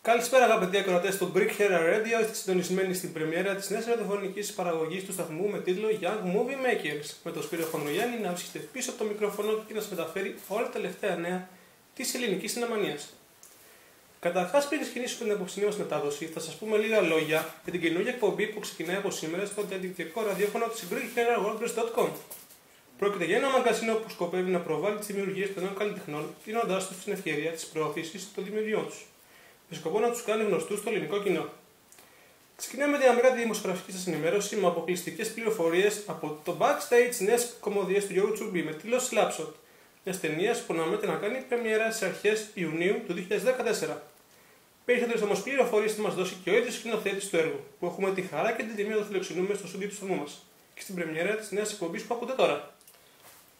Καλησπέρα αγαπητοί ακροατές του Greek Hera Radio. Είστε συντονισμένοι στην πρεμιέρα της νέας ραδιοφωνικής παραγωγής του σταθμού με τίτλο Young Movie Makers. Με τον Σπύριο Χονδρογιάννη να βρίσκεται πίσω από το μικρόφωνο και να σας μεταφέρει όλα τα τελευταία νέα της ελληνικής σινεμανίας. Καταρχάς, πριν ξεκινήσουμε την απόψινή μας μετάδοση, θα σας πούμε λίγα λόγια για την καινούργια εκπομπή που ξεκινάει από σήμερα στο διαδικτυακό ραδιόφωνο της GreekHeraWordPress.com. Πρόκειται για ένα μαγκαζίνο που σκοπεύει να προβάλλει τις δημιουργίες των νέων καλλιτεχνών, δίνοντάς τους την ευκαιρία της προώθησης των δημιουργιών τους, με σκοπό να τους κάνει γνωστούς στο ελληνικό κοινό. Ξεκινάμε με την αμερικάνικη δημοσιογραφική σας ενημέρωση με αποκλειστικές πληροφορίες από το backstage νέας κομμωδίας του Γιώργου Τσουμπή με τίτλο Slapshot, μιας ταινίας που αναμένεται να κάνει πρεμιέρα στις αρχές Ιουνίου του 2014. Περισσότερες όμως πληροφορίες θα μας δώσει και ο ίδιος σκηνοθέτης του έργου, που έχουμε τη χαρά και την τιμή να το φιλοξενούμε στο στούντιο του σταθμού μας και στην πρεμιέρα της νέας εκπομπής που ακούτε τώρα.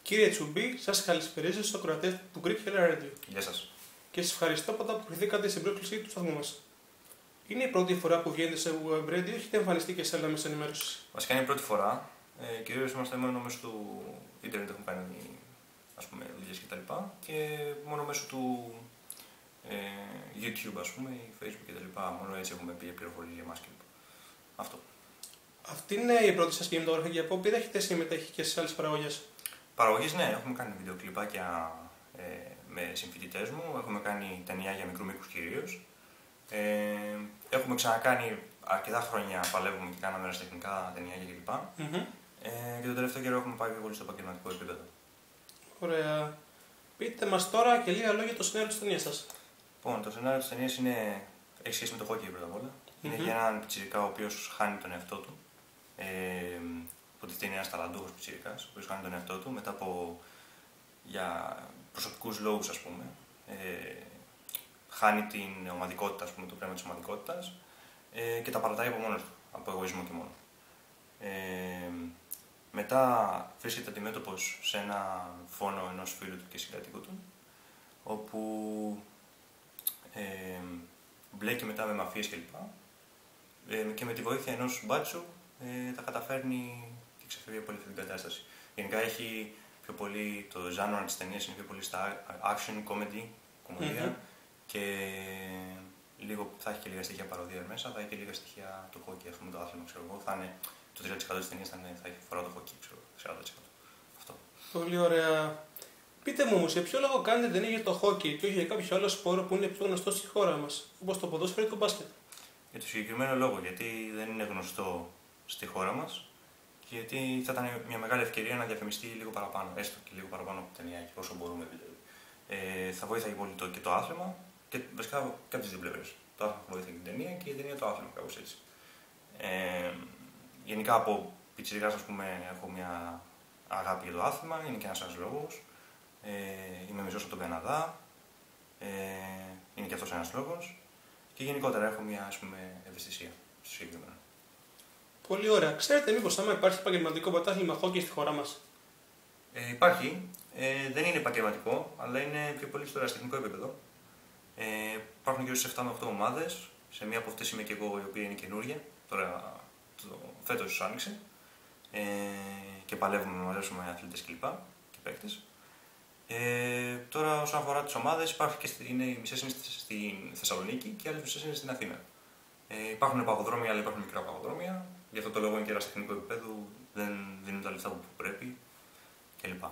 Κύριε Τσουμπή, σας καλησπερίζω στους ακροατές του Greek Hera Radio. Γεια σας. Και σας ευχαριστώ που αποκριθήκατε στην πρόσκληση του σταθμού μας. Είναι η πρώτη φορά που βγαίνετε σε web radio ή έχετε εμφανιστεί και σε άλλα μέσα ενημέρωση? Βασικά είναι η πρώτη φορά. Κυρίως είμαστε μόνο μέσω του ίντερνετ, έχουμε κάνει δουλειές κτλ. Και μόνο μέσω του YouTube, ή Facebook κτλ. Μόνο έτσι έχουμε πει πληροφορίες για εμάς κλπ. Αυτό. Αυτή είναι η πρώτη σας κινηματογραφική απόπειρα, έχετε συμμετέχει και σε άλλες παραγωγές? Παραγωγής, ναι, έχουμε κάνει βιντεοκλιπάκια με συμφοιτητές μου, έχουμε κάνει ταινιά για μικρού μήκους κυρίως. Έχουμε ξανακάνει αρκετά χρόνια, παλεύουμε και κάναμε ερασιτεχνικά ταινιά κλπ. Και τον τελευταίο καιρό έχουμε πάει πολύ στο επαγγελματικό επίπεδο. Ωραία. Πείτε μας τώρα και λίγα λόγια για το σενάριο της ταινίας σας. Λοιπόν, το σενάριο της ταινίας έχει σχέση με το χόκκι πρώτα απ' όλα. Είναι για έναν πιτσιρικά ο οποίος χάνει τον εαυτό του. Υποτίθεται είναι ένας ταλαντούχος πιτσιρικάς, ο οποίος χάνει τον εαυτό του μετά από για προσωπικούς λόγους, ας πούμε. Χάνει την ομαδικότητα, το πνεύμα της ομαδικότητας και τα παρατάει από μόνος του, από εγωισμό και μόνο. Μετά βρίσκεται αντιμέτωπος σε ένα φόνο ενός φίλου του και συγκατοίκου του, όπου μπλέκει μετά με μαφίες κλπ. Και με τη βοήθεια ενός μπάτσου τα καταφέρνει και ξεφεύγει από όλη αυτή την κατάσταση. Γενικά έχει πιο πολύ, το genre της ταινίας είναι πιο πολύ στα action, comedy, κομμωδία και λίγο, θα έχει και λίγα στοιχεία παροδία μέσα, θα έχει και λίγα στοιχεία του hockey, ας πούμε, το άθλημα, ξέρω εγώ, θα είναι το 3% της ταινίας θα έχει φορά το hockey, ξέρω, 40%. Αυτό. Πολύ ωραία. Πείτε μου όμως, για ποιο λόγο κάνετε ταινία για το hockey και όχι για κάποιο άλλο σπόρο που είναι πιο γνωστό στη χώρα μας, όπως το ποδόσφαιρο ή το μπάσκετ? Για το συγκεκριμένο λόγο, γιατί δεν είναι γνωστό στη χώρα μας και γιατί θα ήταν μια μεγάλη ευκαιρία να διαφημιστεί λίγο παραπάνω, έστω και λίγο παραπάνω από την ταινία και όσο μπορούμε δηλαδή. Θα βοήθαγε πολύ και το άθλημα και βασικά και από τις δύο πλευρές. Το άθλημα θα βοήθαγε την ταινία και η ταινία το άθλημα, κάπως έτσι. Γενικά από πιτσιρικάς, ας πούμε, έχω μια αγάπη για το άθλημα, είναι και ένας άλλος λόγος. Είμαι μισός από τον Καναδά, είναι και αυτός ένας λόγος. Και γενικότερα έχω μια, ευαισθησία στο συγκεκριμένο. Πολύ ωραία. Ξέρετε μήπως άμα υπάρχει επαγγελματικό πρωτάθλημα χόκκι στη χώρα μας? Υπάρχει. Δεν είναι επαγγελματικό, αλλά είναι πιο πολύ στο ερασιτεχνικό επίπεδο. Υπάρχουν γύρω στις 7 με 8 ομάδες. Σε μία από αυτές είμαι και εγώ, η οποία είναι καινούρια. Τώρα, φέτος άνοιξε. Και παλεύουμε να μαζέψουμε αθλητές κλπ. Και παίκτες. Τώρα, όσον αφορά τις ομάδες, υπάρχουν και οι μισές είναι στη Θεσσαλονίκη και οι άλλες μισές είναι στην Αθήνα. Υπάρχουν παγοδρόμια, αλλά υπάρχουν μικρά παγοδρόμια. Γι' αυτό το λόγο είναι και ερασιτεχνικό επίπεδο, δεν δίνουν τα λεφτά που πρέπει κλπ.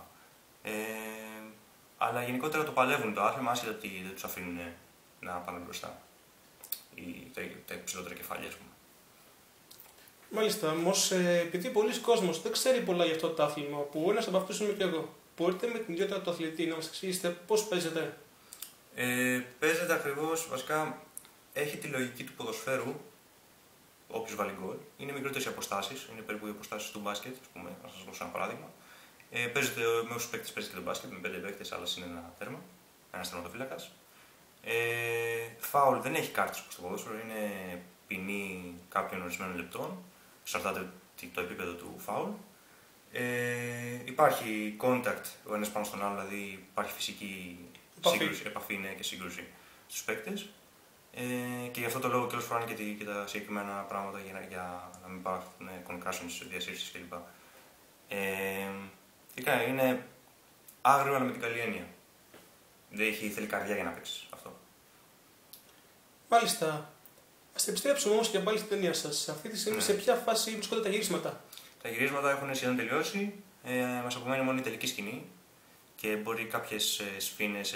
Αλλά γενικότερα το παλεύουν το άθλημα, άσχετα ότι δεν τους αφήνουν να πάνε μπροστά. Τα υψηλότερα κεφάλια, ας πούμε. Μάλιστα, όμως επειδή πολλοί κόσμος δεν ξέρει πολλά για αυτό το άθλημα, που ένας από αυτούς είμαι και εγώ, μπορείτε με την ιδιότητα του αθλητή να μας εξηγήσετε πώς παίζετε? Παίζεται ακριβώς, βασικά έχει τη λογική του ποδοσφαίρου. Όποιος βάλει γκολ, είναι μικρότερες οι αποστάσεις, είναι περίπου οι αποστάσεις του μπάσκετ, ας πούμε, να σας δώσω ένα παράδειγμα. Παίζεται με όσους παίκτες παίζει και το μπάσκετ, με 5 παίκτες, αλλά είναι ένα τέρμα, ένας τερματοφύλακας. Φάουλ δεν έχει κάρτες όπως το ποδόσφαιρο, είναι ποινή κάποιων ορισμένων λεπτών, εξαρτάται το επίπεδο του φάουλ. Υπάρχει contact ο ένας πάνω στον άλλο, δηλαδή υπάρχει φυσική επαφή και σύγκρουση στους παίκτες. Και γι' αυτό το λόγο και όλες φοράνε και τα συγκεκριμένα πράγματα για να μην υπάρχουν concussions, διασύρσεις κλπ. Είναι άγριο, αλλά με την καλή έννοια. Θέλει καρδιά για να παίξεις αυτό. Μάλιστα. Ας επιστρέψουμε όμως και πάλι στην ταινία σας. Αυτή τη στιγμή σε ποια φάση βρίσκονται τα γυρίσματα? Τα γυρίσματα έχουν σχεδόν τελειώσει. Μας απομένει μόνο η τελική σκηνή και μπορεί κάποιες σφήνες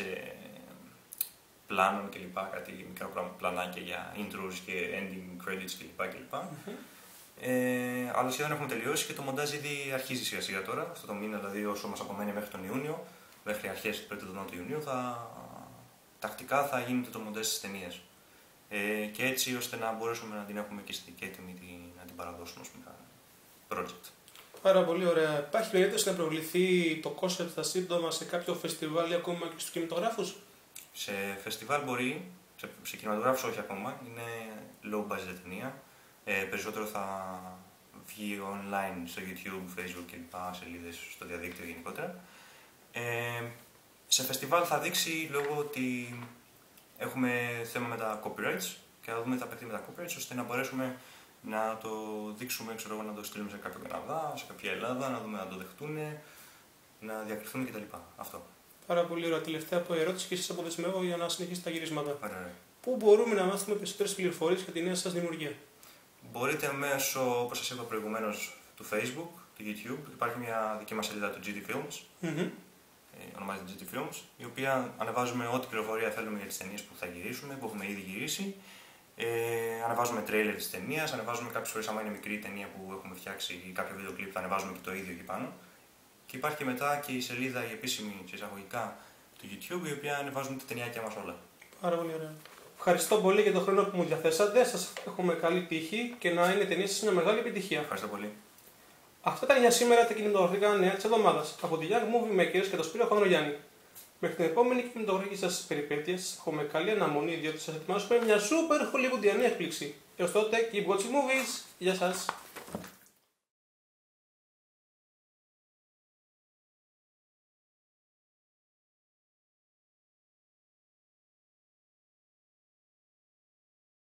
πλάνων κλπ. Κάτι μικρά πλανάκια για intros και ending credits κλπ. Αλλά σχεδόν έχουμε τελειώσει και το μοντάζ ήδη αρχίζει σιγά σιγά τώρα. Αυτό το μήνα, δηλαδή, όσο μας απομένει μέχρι τον Ιούνιο, μέχρι αρχές του πρώτου του Ιουνίου, τακτικά θα γίνεται το μοντάζ της ταινίας. Και έτσι ώστε να μπορέσουμε να την έχουμε και έτοιμη να την παραδώσουμε ως project. Πάρα πολύ ωραία. Υπάρχει περίπτωση να προβληθεί το concept στα σύντομα σε κάποιο φεστιβάλ ή ακόμα και στους κινηματογράφους? Σε φεστιβάλ μπορεί, σε κινηματογράφους όχι ακόμα, είναι low budget ταινία. Περισσότερο θα βγει online στο YouTube, Facebook κλπ. Σελίδες στο διαδίκτυο γενικότερα. Σε φεστιβάλ θα δείξει λόγω ότι έχουμε θέμα με τα copyrights και θα δούμε τα παιχνίδια με τα copyrights ώστε να μπορέσουμε να το δείξουμε, να το στείλουμε σε κάποιο Καναδά, σε κάποια Ελλάδα, να δούμε να το δεχτούν, να διακριθούν κτλ. Αυτό. Πάρα πολύ ωραία. Τελευταία ερώτηση και εσείς αποδεσμεύω για να συνεχίσετε τα γυρίσματα. Ωραία. Πού μπορούμε να μάθουμε περισσότερες πληροφορίες για τη νέα σας δημιουργία? Μπορείτε μέσω, όπως σας είπα προηγουμένως, του Facebook, του YouTube. Υπάρχει μια δική μας σελίδα του GT Films. Ονομάζεται GT Films, η οποία ανεβάζουμε ό,τι πληροφορία θέλουμε για τις ταινίες που θα γυρίσουμε, που έχουμε ήδη γυρίσει. Ανεβάζουμε τρέιλερ της ταινίας, ανεβάζουμε κάποιες φορές, άμα είναι μικρή ταινία που έχουμε φτιάξει ή κάποιο βίντεο κλιπ, θα ανεβάζουμε και το ίδιο εκεί πάνω. Και υπάρχει και μετά και η σελίδα, η επίσημη εισαγωγικά του YouTube, η οποία ανεβάζουμε τα ταινιάκια μας όλα. Πάρα πολύ ωραία. Ευχαριστώ πολύ για τον χρόνο που μου διαθέσατε. Σας εύχομαι καλή τύχη και να είναι η ταινία σας μια μεγάλη επιτυχία. Ευχαριστώ πολύ. Αυτά ήταν για σήμερα τα κινηματογραφικά νέα της εβδομάδας από τη Young Movie Makers και τον Σπύρο Χονδρογιάννη. Μέχρι την επόμενη κινηματογραφική σας περιπέτεια, σας εύχομαι καλή αναμονή, διότι σας ετοιμάζουμε μια super hollywoodiανή έκπληξη. Έως τότε, keep watching movies. Γεια σας.